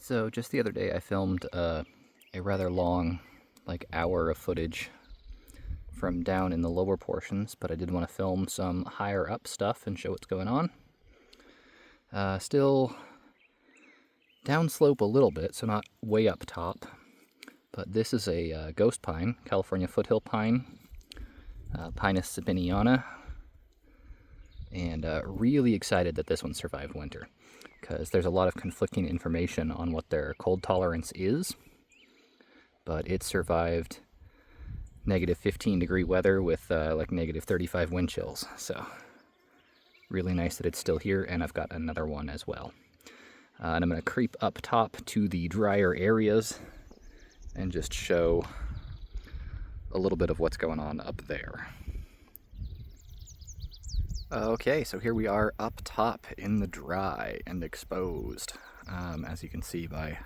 So just the other day I filmed a rather long, like hour of footage from down in the lower portions, but I did want to film some higher up stuff and show what's going on. Still downslope a little bit, so not way up top, but this is a ghost pine, California foothill pine, Pinus sabiniana, and really excited that this one survived winter, because there's a lot of conflicting information on what their cold tolerance is, but it survived negative 15 degree weather with like negative 35 wind chills. So really nice that it's still here, and I've got another one as well. And I'm going to creep up top to the drier areas and just show a little bit of what's going on up there. Okay, so here we are up top in the dry and exposed, as you can see by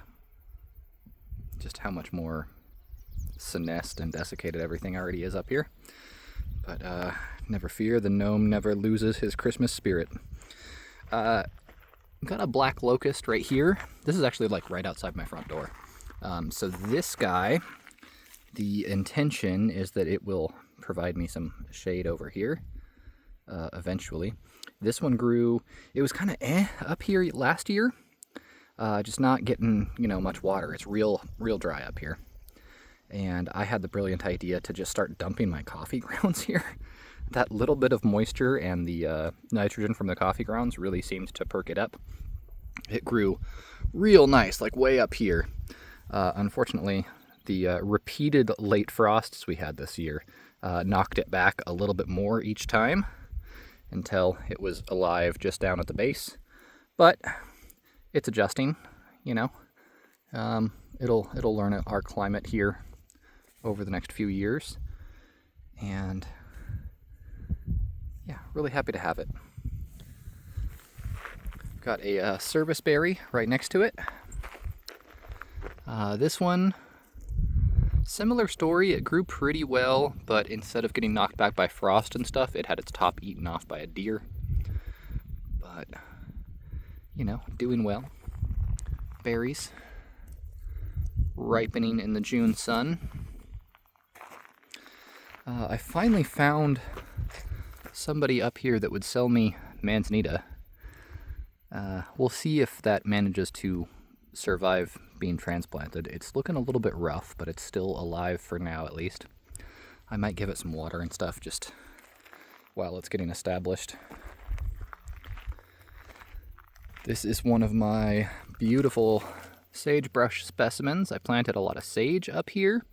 just how much more senesced and desiccated everything already is up here. But never fear, the gnome never loses his Christmas spirit. Got a black locust right here. This is actually like right outside my front door. So this guy, the intention is that it will provide me some shade over here eventually. This one grew, it was kind of up here last year, just not getting, much water. It's real dry up here. And I had the brilliant idea to just start dumping my coffee grounds here. That little bit of moisture and the nitrogen from the coffee grounds really seemed to perk it up. It grew real nice, like way up here. Unfortunately, the repeated late frosts we had this year knocked it back a little bit more each time until it was alive just down at the base. But it's adjusting, It'll learn our climate here over the next few years, and yeah, really happy to have it. Got a service berry right next to it. This one, similar story. It grew pretty well, but instead of getting knocked back by frost and stuff, it had its top eaten off by a deer. But, doing well. Berries ripening in the June sun. I finally found somebody up here that would sell me manzanita. We'll see if that manages to survive being transplanted. It's looking a little bit rough, but it's still alive for now at least. I might give it some water and stuff just while it's getting established. This is one of my beautiful sagebrush specimens. I planted a lot of sage up here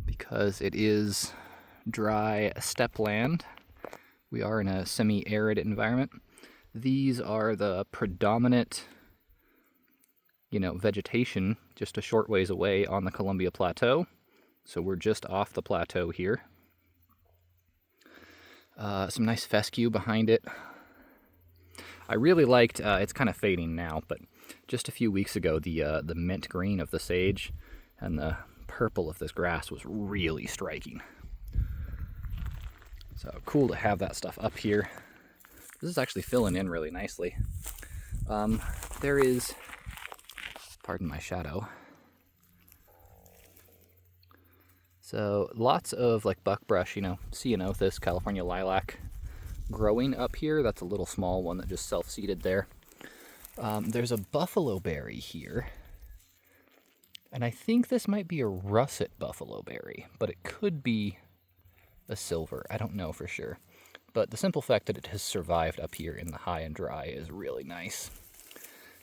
because it is dry steppe land. We are in a semi-arid environment. These are the predominant, vegetation just a short ways away on the Columbia Plateau. So we're just off the plateau here. Some nice fescue behind it. I really liked, it's kind of fading now, but just a few weeks ago, the mint green of the sage and the purple of this grass was really striking. So cool to have that stuff up here. This is actually filling in really nicely. There is, pardon my shadow. So lots of like buckbrush, ceanothus, California lilac growing up here. That's a little small one that just self-seeded there. There's a buffalo berry here. And I think this might be a russet buffalo berry, but it could be a silver. I don't know for sure. But the simple fact that it has survived up here in the high and dry is really nice.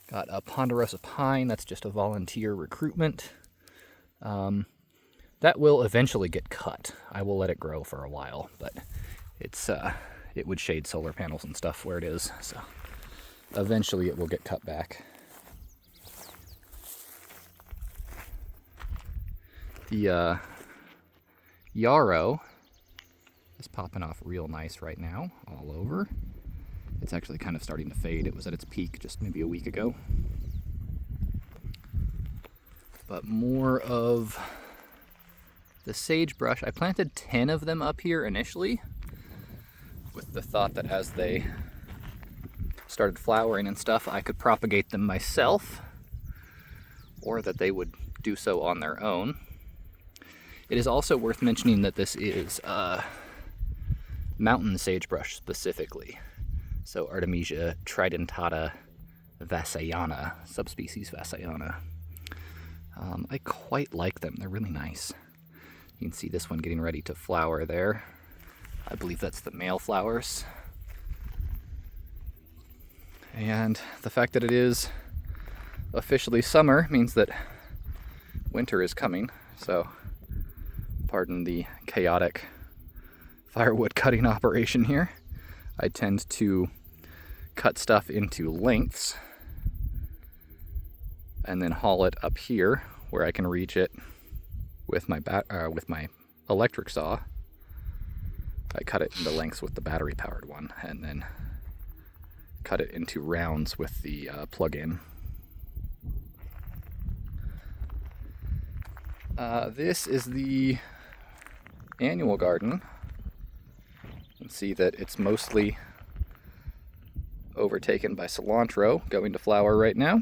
Got a ponderosa pine. That's just a volunteer recruitment. That will eventually get cut. I will let it grow for a while, but it would shade solar panels and stuff where it is, so eventually it will get cut back. The yarrow is popping off real nice right now, all over. It's actually kind of starting to fade. It was at its peak just maybe a week ago. But more of the sagebrush. I planted 10 of them up here initially, with the thought that as they started flowering and stuff, I could propagate them myself, or that they would do so on their own. It is also worth mentioning that this is mountain sagebrush specifically. So Artemisia tridentata vassayana, subspecies vassayana. I quite like them. They're really nice. You can see this one getting ready to flower there. I believe that's the male flowers. And the fact that it is officially summer means that winter is coming. So pardon the chaotic firewood cutting operation here. I tend to cut stuff into lengths and then haul it up here where I can reach it with my electric saw. I cut it into lengths with the battery powered one and then cut it into rounds with the plug-in. This is the annual garden. You can see that it's mostly overtaken by cilantro, going to flower right now.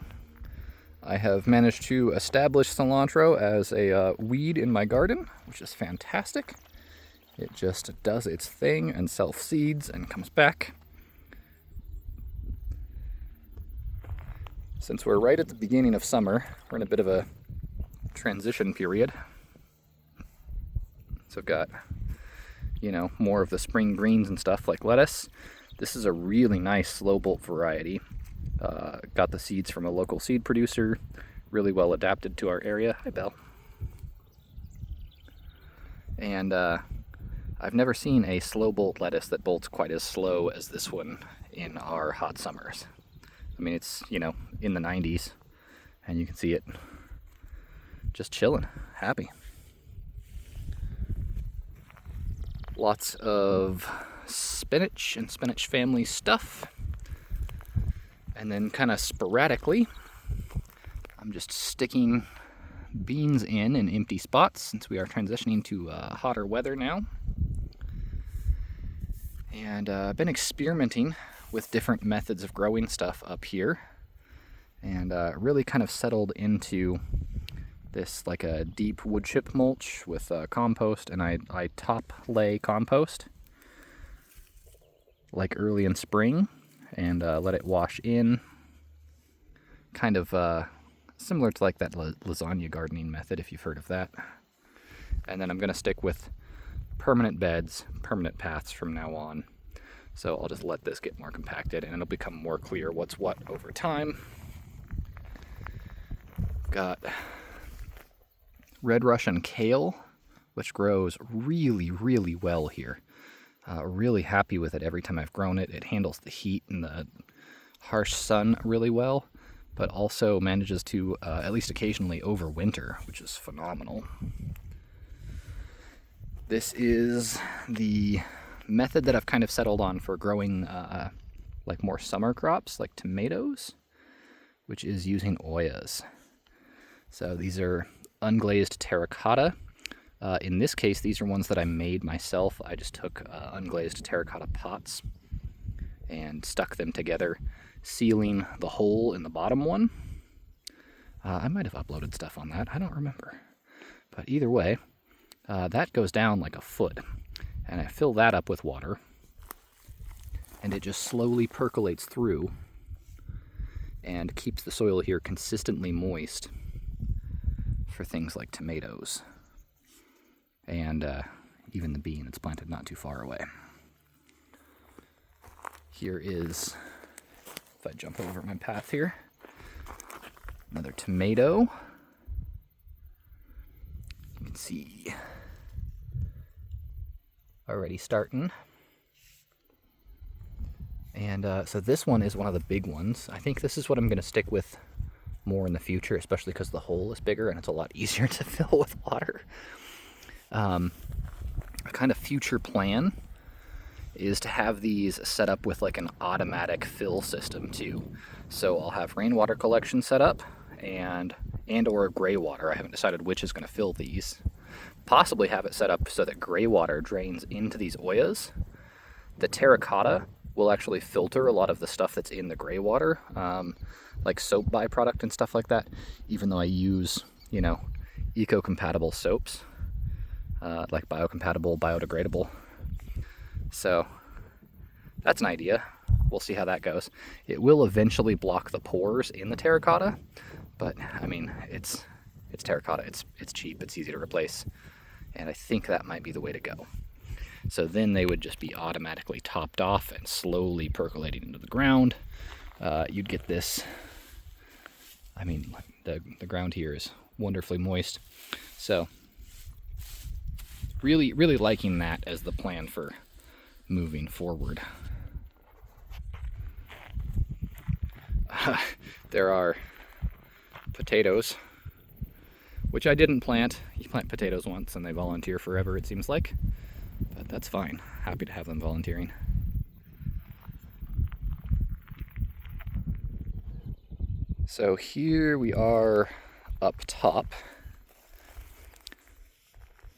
I have managed to establish cilantro as a weed in my garden, which is fantastic. It just does its thing and self-seeds and comes back. Since we're right at the beginning of summer, we're in a bit of a transition period. So I've got, more of the spring greens and stuff like lettuce. This is a really nice slow bolt variety. Got the seeds from a local seed producer, really well adapted to our area. Hi, Belle. And I've never seen a slow bolt lettuce that bolts quite as slow as this one in our hot summers. I mean, it's, in the 90s, and you can see it just chilling, happy. Lots of spinach and spinach family stuff. And then kind of sporadically, I'm just sticking beans in empty spots since we are transitioning to hotter weather now. And I've been experimenting with different methods of growing stuff up here, and really kind of settled into this like a deep wood chip mulch with compost, and I top lay compost like early in spring and let it wash in, kind of similar to like that lasagna gardening method, if you've heard of that. And then I'm going to stick with permanent beds, permanent paths from now on. So I'll just let this get more compacted and it'll become more clear what's what over time. Got red Russian kale, which grows really, really well here. Really happy with it every time I've grown it. It handles the heat and the harsh sun really well, but also manages to, at least occasionally, overwinter, which is phenomenal. This is the method that I've kind of settled on for growing like more summer crops, like tomatoes, which is using oyas. So these are unglazed terracotta. In this case, these are ones that I made myself. I just took unglazed terracotta pots and stuck them together, sealing the hole in the bottom one. I might have uploaded stuff on that. I don't remember. But either way, that goes down like a foot. And I fill that up with water. And it just slowly percolates through and keeps the soil here consistently moist for things like tomatoes. And even the bean, it's planted not too far away. Here is, if I jump over my path here, another tomato. You can see already starting. And so this one is one of the big ones. I think this is what I'm going to stick with more in the future, especially because the hole is bigger and it's a lot easier to fill with water. A kind of future plan is to have these set up with like an automatic fill system too. So I'll have rainwater collection set up and or gray water. I haven't decided which is going to fill these. Possibly have it set up so that gray water drains into these oyas. The terracotta will actually filter a lot of the stuff that's in the gray water, like soap byproduct and stuff like that, even though I use, you know, eco-compatible soaps, like biocompatible, biodegradable. So that's an idea. We'll see how that goes. It will eventually block the pores in the terracotta, but I mean, it's terracotta, it's cheap, it's easy to replace, and I think that might be the way to go. So then they would just be automatically topped off and slowly percolating into the ground. You'd get this, I mean, the ground here is wonderfully moist. So really, really liking that as the plan for moving forward. There are potatoes, which I didn't plant. You plant potatoes once and they volunteer forever, it seems like. But that's fine. Happy to have them volunteering. So here we are up top.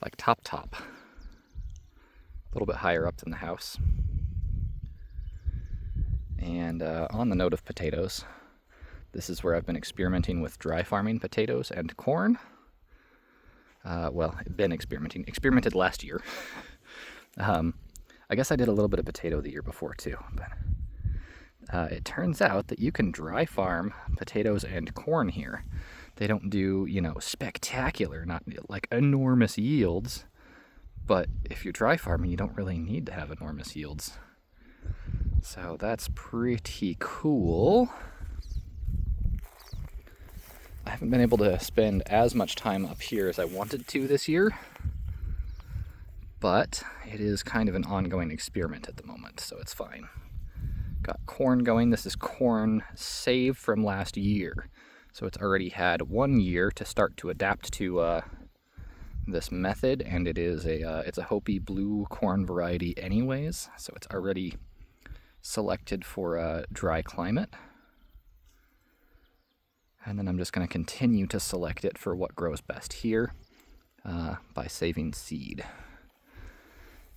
Like top. A little bit higher up than the house. And on the note of potatoes, this is where I've been experimenting with dry farming potatoes and corn. Well, experimented last year. I guess I did a little bit of potato the year before too, but it turns out that you can dry farm potatoes and corn here. They don't do, you know, spectacular, not like enormous yields, but if you're dry farming, you don't really need to have enormous yields. So that's pretty cool. I haven't been able to spend as much time up here as I wanted to this year, but it is kind of an ongoing experiment at the moment, so it's fine. Got corn going. This is corn saved from last year, so it's already had 1 year to start to adapt to this method, and it's a Hopi blue corn variety anyways, so it's already selected for a dry climate. And then I'm just going to continue to select it for what grows best here by saving seed.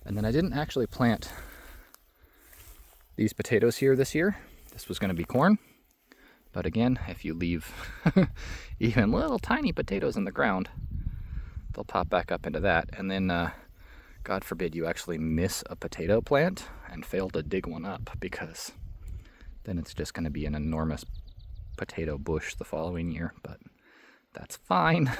And then I didn't actually plant these potatoes here this year. This was going to be corn. But again, if you leave even little tiny potatoes in the ground, they'll pop back up into that. And then, God forbid, you actually miss a potato plant and fail to dig one up, because then it's just going to be an enormous potato bush the following year, but that's fine.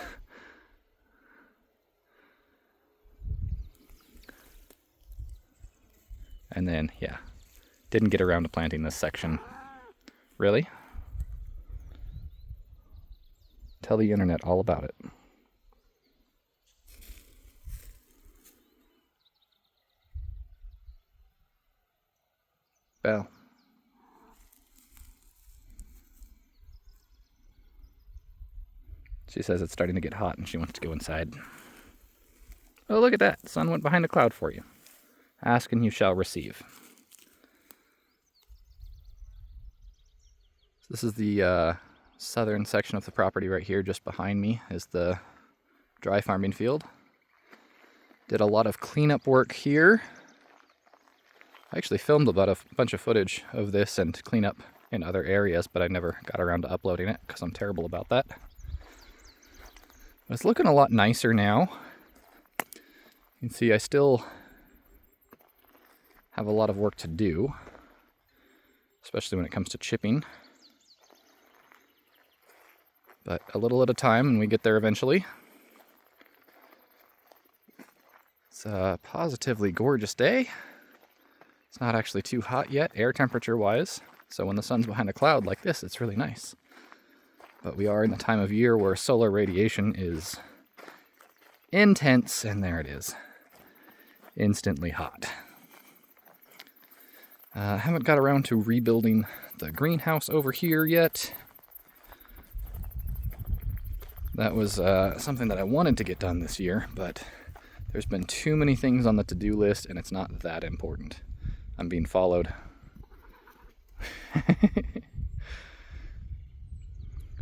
And then, yeah, didn't get around to planting this section. Really? Tell the internet all about it. Belle. She says it's starting to get hot and she wants to go inside. Oh, look at that. The sun went behind a cloud for you. Ask and you shall receive. This is the southern section of the property right here. Just behind me is the dry farming field. Did a lot of cleanup work here. I actually filmed about a bunch of footage of this and cleanup in other areas, but I never got around to uploading it because I'm terrible about that. But it's looking a lot nicer now. You can see I still have a lot of work to do, especially when it comes to chipping. But a little at a time, and we get there eventually. It's a positively gorgeous day. It's not actually too hot yet, air temperature wise, so when the sun's behind a cloud like this, it's really nice. But we are in a time of year where solar radiation is intense, and there it is. Instantly hot. I haven't got around to rebuilding the greenhouse over here yet. That was something that I wanted to get done this year, but there's been too many things on the to-do list, and it's not that important. I'm being followed.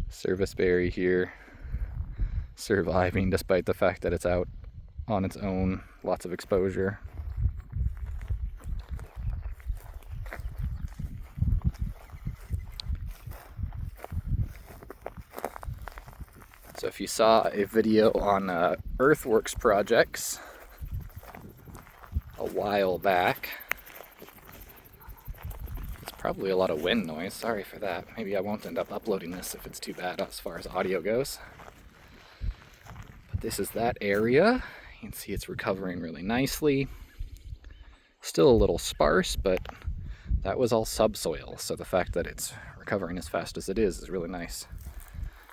Serviceberry here, surviving despite the fact that it's out on its own, lots of exposure. So if you saw a video on earthworks projects a while back, it's probably a lot of wind noise. Sorry for that. Maybe I won't end up uploading this if it's too bad as far as audio goes. But this is that area. You can see it's recovering really nicely. Still a little sparse, but that was all subsoil. So the fact that it's recovering as fast as it is really nice.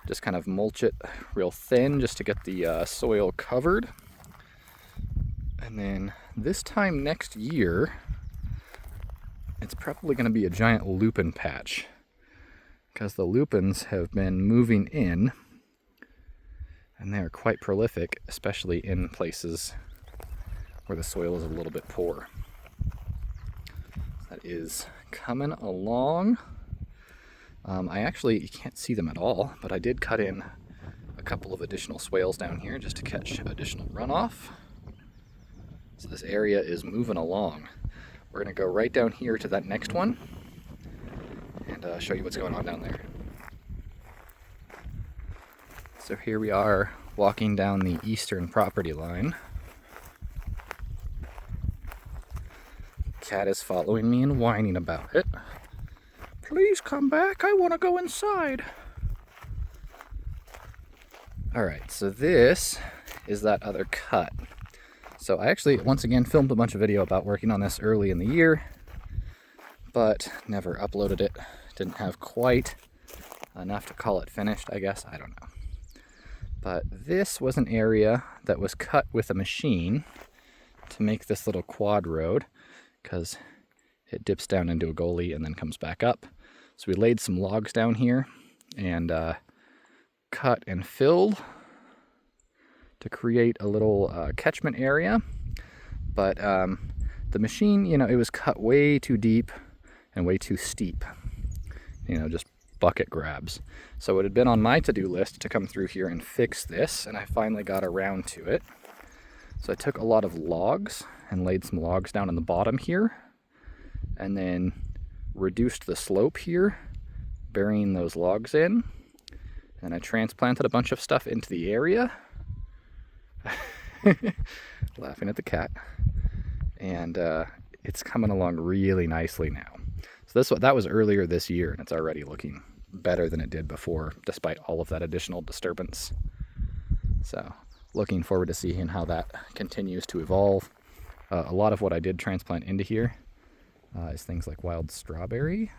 Just kind of mulch it real thin just to get the soil covered. And then this time next year, it's probably going to be a giant lupin patch, because the lupins have been moving in, and they are quite prolific, especially in places where the soil is a little bit poor. That is coming along. You can't see them at all, but I did cut in a couple of additional swales down here just to catch additional runoff. So this area is moving along. We're going to go right down here to that next one and show you what's going on down there. So here we are walking down the eastern property line. Cat is following me and whining about it. Please come back, I want to go inside. Alright, so this is that other cut. So I actually, once again, filmed a bunch of video about working on this early in the year, but never uploaded it. Didn't have quite enough to call it finished, I guess. I don't know. But this was an area that was cut with a machine to make this little quad road, because it dips down into a gully and then comes back up. So we laid some logs down here and cut and filled to create a little catchment area. But the machine, it was cut way too deep and way too steep. Just bucket grabs. So it had been on my to-do list to come through here and fix this, and I finally got around to it. So I took a lot of logs and laid some logs down in the bottom here, and then reduced the slope here, burying those logs in. And I transplanted a bunch of stuff into the area. Laughing at the cat. And it's coming along really nicely now. So that was earlier this year, and it's already looking better than it did before, despite all of that additional disturbance. So looking forward to seeing how that continues to evolve. A lot of what I did transplant into here is things like wild strawberry.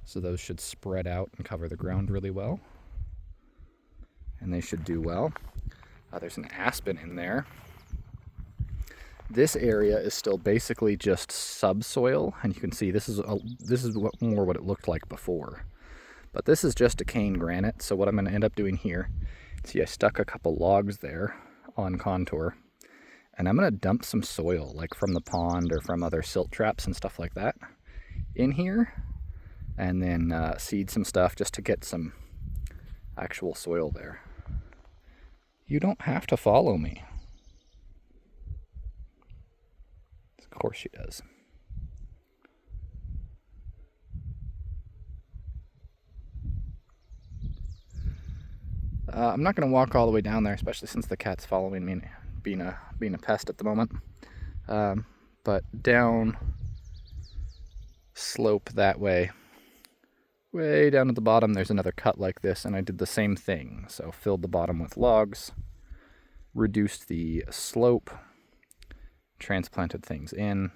So those should spread out and cover the ground really well. And they should do well. There's an aspen in there. This area is still basically just subsoil, and you can see this is more what it looked like before. But this is just a cane granite, so what I'm going to end up doing here, see I stuck a couple logs there on contour, and I'm going to dump some soil, like from the pond or from other silt traps and stuff like that, in here, and then seed some stuff just to get some actual soil there. You don't have to follow me. Of course she does. I'm not going to walk all the way down there, especially since the cat's following me, being a pest at the moment. But down slope that way down at the bottom, there's another cut like this, and I did the same thing. So filled the bottom with logs, reduced the slope, transplanted things in.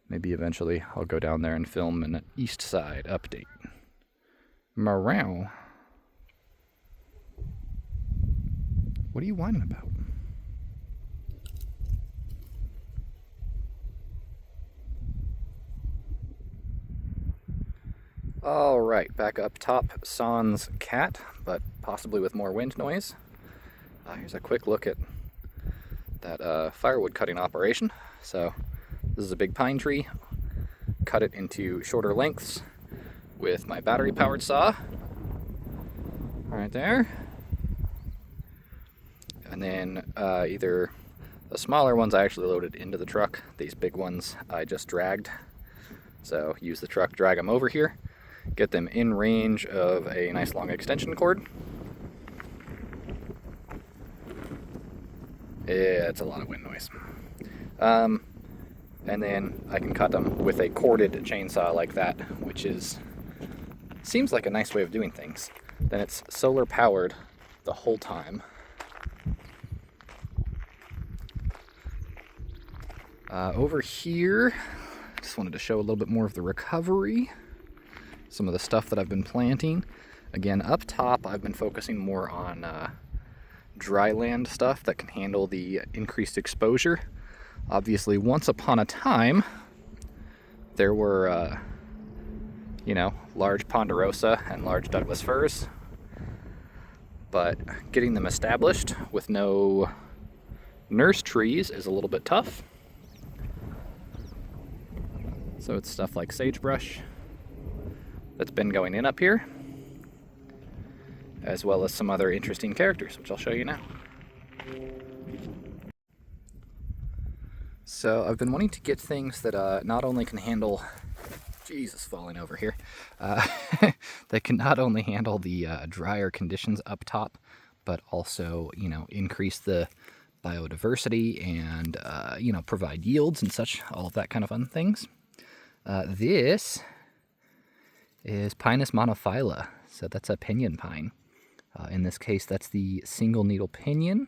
Maybe eventually I'll go down there and film an east side update. Meow. What are you whining about? All right, back up top, Sans cat, but possibly with more wind noise. Here's a quick look at that firewood cutting operation. So this is a big pine tree. Cut it into shorter lengths with my battery powered saw. Right there. And then either the smaller ones I actually loaded into the truck. These big ones I just dragged. So use the truck, drag them over here. Get them in range of a nice long extension cord. Yeah, it's a lot of wind noise. And then I can cut them with a corded chainsaw like that, which seems like a nice way of doing things. Then it's solar powered the whole time. Over here, just wanted to show a little bit more of the recovery, some of the stuff that I've been planting. Again, up top, I've been focusing more on dryland stuff that can handle the increased exposure. Obviously, once upon a time, there were, large ponderosa and large Douglas firs, but getting them established with no nurse trees is a little bit tough. So it's stuff like sagebrush that's been going in up here, as well as some other interesting characters, which I'll show you now. So I've been wanting to get things that not only can handle, Jesus, falling over here, that can not only handle the drier conditions up top, but also, increase the biodiversity and, provide yields and such, all of that kind of fun things. This is Pinus monophylla, so that's a pinyon pine. In this case, that's the single needle pinyon.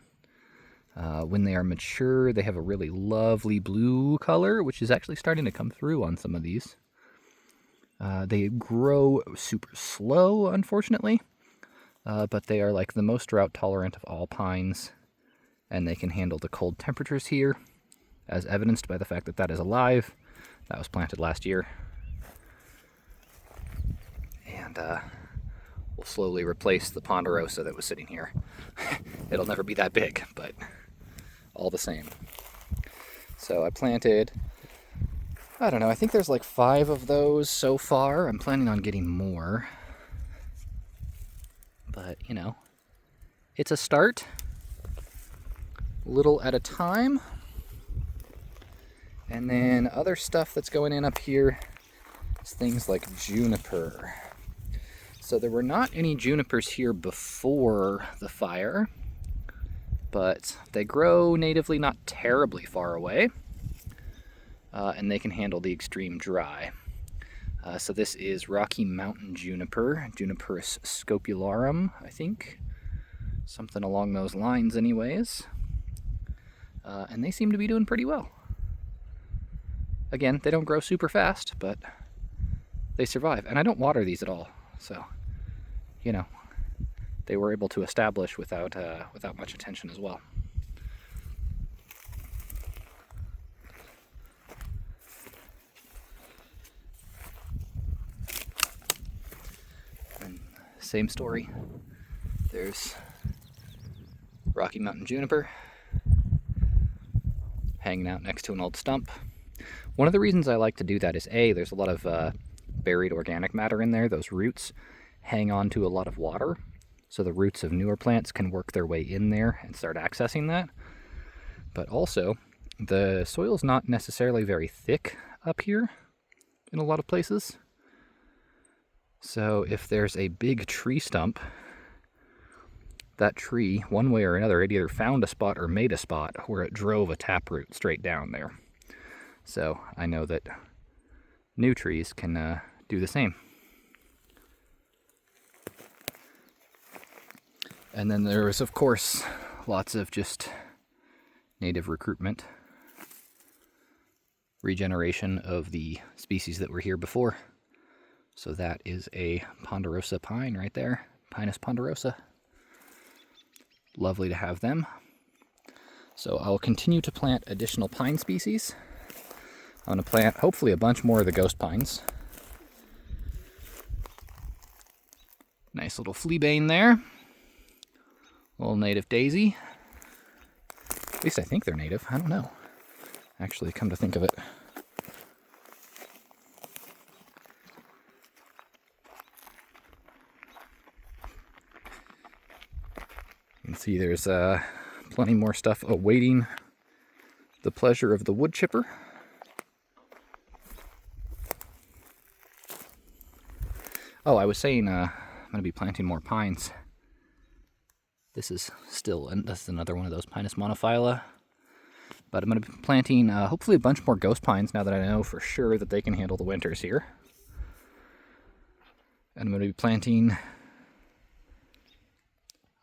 When they are mature, they have a really lovely blue color, which is actually starting to come through on some of these. They grow super slow, unfortunately, but they are like the most drought tolerant of all pines, and they can handle the cold temperatures here, as evidenced by the fact that that is alive. That was planted last year. And we'll slowly replace the ponderosa that was sitting here. It'll never be that big, but all the same. So I planted, I don't know, I think there's like 5 of those so far. I'm planning on getting more. But, it's a start, little at a time. And then other stuff that's going in up here is things like juniper. So there were not any junipers here before the fire, but they grow natively not terribly far away, and they can handle the extreme dry. So this is Rocky Mountain juniper, Juniperus scopularum, I think. Something along those lines anyways. And they seem to be doing pretty well. Again, they don't grow super fast, but they survive. And I don't water these at all, so, they were able to establish without much attention as well. And same story. There's Rocky Mountain juniper hanging out next to an old stump. One of the reasons I like to do that is there's a lot of buried organic matter in there. Those roots hang on to a lot of water, so the roots of newer plants can work their way in there and start accessing that. But also, the soil's not necessarily very thick up here in a lot of places. So if there's a big tree stump, that tree, one way or another, it either found a spot or made a spot where it drove a taproot straight down there. So I know that new trees can do the same. And then there is, of course, lots of just native recruitment, regeneration of the species that were here before. So that is a ponderosa pine right there, Pinus ponderosa. Lovely to have them. So I'll continue to plant additional pine species. I'm going to plant hopefully a bunch more of the ghost pines. Nice little fleabane there. Little native daisy. At least I think they're native. I don't know. Actually, come to think of it. You can see there's plenty more stuff awaiting the pleasure of the wood chipper. Oh, I was saying I'm going to be planting more pines. This is another one of those Pinus monophylla. But I'm going to be planting hopefully a bunch more ghost pines now that I know for sure that they can handle the winters here. And I'm going to be planting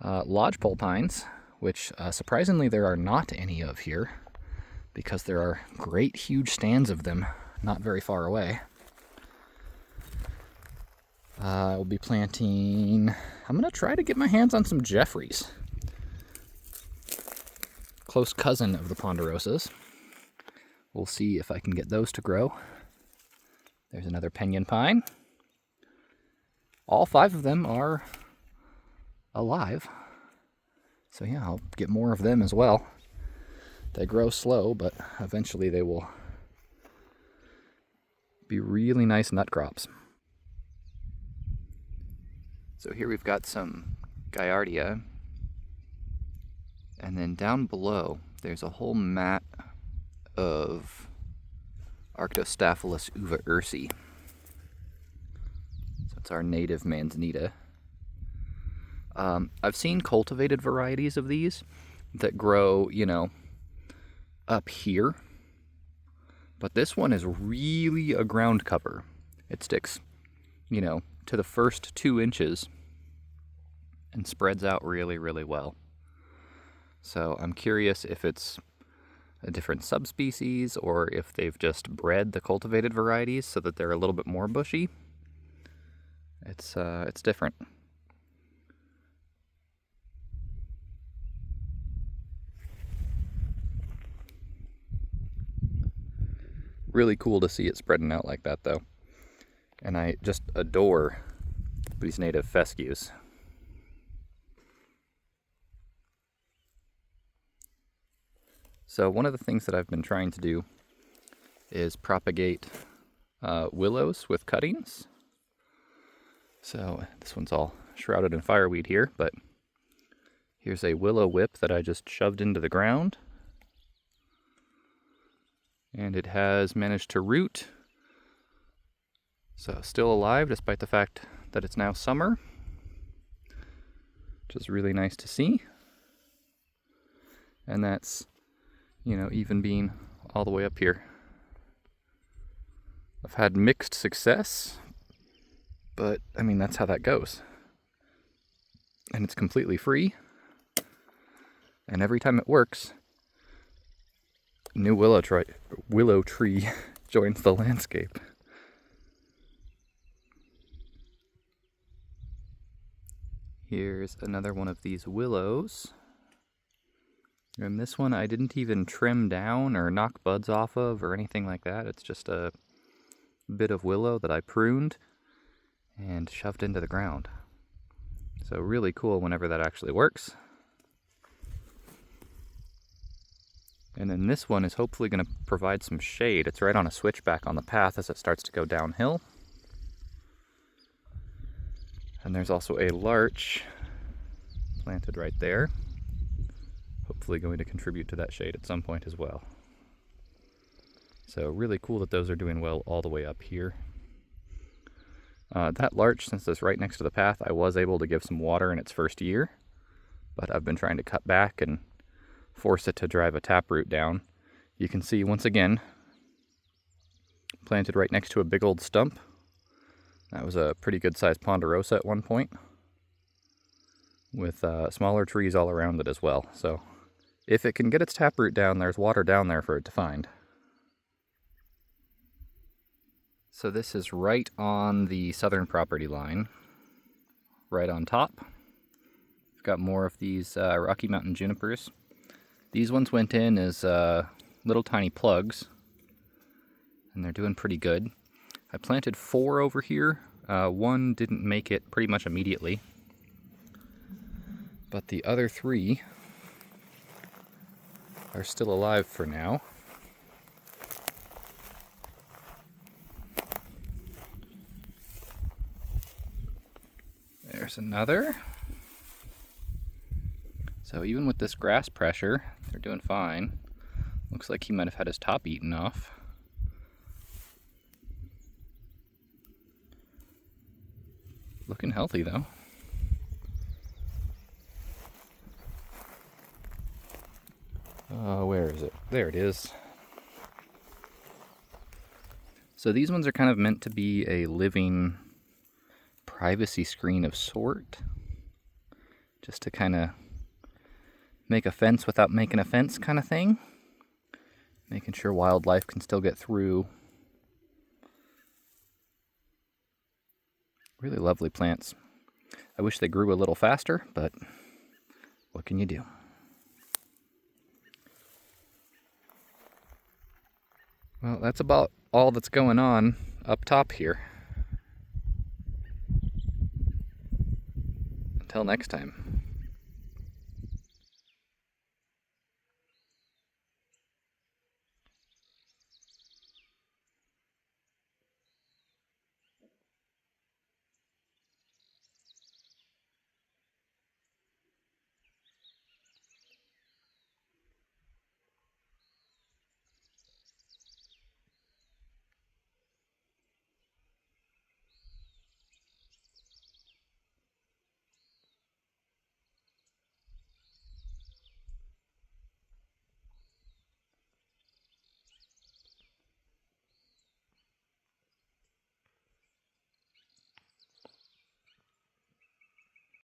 lodgepole pines, which surprisingly there are not any of here, because there are great huge stands of them not very far away. I'll be planting, I'm going to try to get my hands on some Jeffreys. Close cousin of the ponderosas. We'll see if I can get those to grow. There's another pinyon pine. All 5 of them are alive. So yeah, I'll get more of them as well. They grow slow, but eventually they will be really nice nut crops. So here we've got some Gaillardia. And then down below, there's a whole mat of Arctostaphylos uva ursi. So it's our native manzanita. I've seen cultivated varieties of these that grow, you know, up here. But this one is really a ground cover. It sticks, you know, to the first 2 inches and spreads out really, really well. So I'm curious if it's a different subspecies or if they've just bred the cultivated varieties so that they're a little bit more bushy. It's different. Really cool to see it spreading out like that though. And I just adore these native fescues. So one of the things that I've been trying to do is propagate willows with cuttings. So this one's all shrouded in fireweed here, but here's a willow whip that I just shoved into the ground. And it has managed to root. So still alive despite the fact that it's now summer, which is really nice to see. And that's, you know, even being all the way up here. I've had mixed success, but I mean, that's how that goes. And it's completely free. And every time it works, a new willow tree joins the landscape. Here's another one of these willows. And this one I didn't even trim down or knock buds off of or anything like that. It's just a bit of willow that I pruned and shoved into the ground. So really cool whenever that actually works. And then this one is hopefully going to provide some shade. It's right on a switchback on the path as it starts to go downhill. And there's also a larch planted right there. Hopefully going to contribute to that shade at some point as well. So really cool that those are doing well all the way up here. That larch, since it's right next to the path, I was able to give some water in its first year, but I've been trying to cut back and force it to drive a taproot down. You can see once again, planted right next to a big old stump. That was a pretty good sized ponderosa at one point, with smaller trees all around it as well. So if it can get its taproot down, there's water down there for it to find. So this is right on the southern property line, right on top. We've got more of these Rocky Mountain junipers. These ones went in as little tiny plugs, and they're doing pretty good. I planted 4 over here. One didn't make it pretty much immediately, but the other 3 are still alive for now. There's another. So even with this grass pressure, they're doing fine. Looks like he might have had his top eaten off. Looking healthy though. Where is it? There it is. So these ones are kind of meant to be a living privacy screen of sort, just to kind of make a fence without making a fence kind of thing, making sure wildlife can still get through. Really lovely plants. I wish they grew a little faster, but what can you do? Well, that's about all that's going on up top here. Until next time.